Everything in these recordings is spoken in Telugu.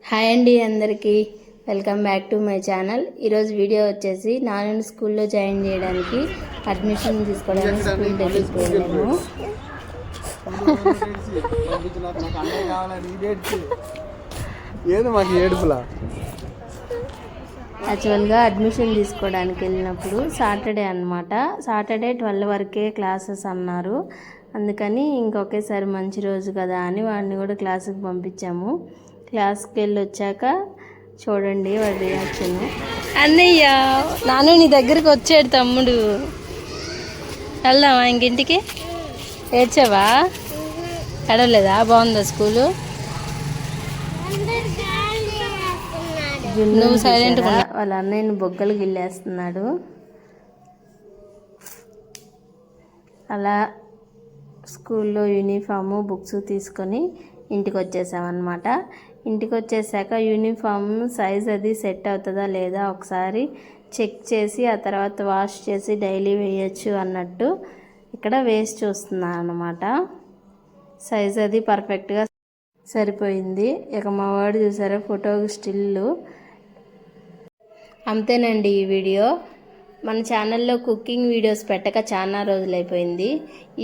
హాయ్ అండి అందరికీ welcome back to my channel. ఈరోజు వీడియో వచ్చేసి నాన్న స్కూల్లో జాయిన్ చేయడానికి అడ్మిషన్ తీసుకోవడానికి స్కూల్ దగ్గరికి వెళ్ళాము. యాక్చువల్గా అడ్మిషన్ తీసుకోవడానికి వెళ్ళినప్పుడు సాటర్డే అనమాట. సాటర్డే 12 వరకే క్లాసెస్ అన్నారు. అందుకని ఇంకొకేసారి మంచి రోజు కదా అని వాడిని కూడా క్లాసుకి పంపించాము. క్లాస్కి వెళ్ళి వచ్చాక చూడండి వాడి రియాక్షన్. అన్నయ్య నాను నీ దగ్గరికి వచ్చాడు తమ్ముడు, వెళ్దామా ఇంకింటికి? ఏడ్చావా? ఎడవలేదా? బాగుందా స్కూలు? నువ్వు సైలెంట్గా వాళ్ళ అన్నయ్యని బొగ్గలు గిల్లేస్తున్నాడు. అలా స్కూల్లో యూనిఫాము బుక్స్ తీసుకొని ఇంటికి వచ్చేసామన్నమాట. ఇంటికి వచ్చేసాక యూనిఫామ్ సైజ్ అది సెట్ అవుతుందా లేదా ఒకసారి చెక్ చేసి ఆ తర్వాత వాష్ చేసి డైలీ వేయచ్చు అన్నట్టు ఇక్కడ వేసి చూస్తున్నాను అన్నమాట. సైజ్ అది పర్ఫెక్ట్గా సరిపోయింది. ఇక మా వాడు చూసారా ఫోటో స్టిల్లు. అంతేనండి ఈ వీడియో. మన ఛానల్లో కుకింగ్ వీడియోస్ పెట్టక చాలా రోజులైపోయింది.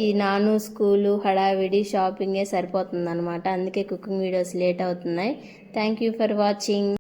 ఈ నాను స్కూలు హడావిడి షాపింగే సరిపోతుంది అనమాట. అందుకే కుకింగ్ వీడియోస్ లేట్ అవుతున్నాయి. Thank you for watching.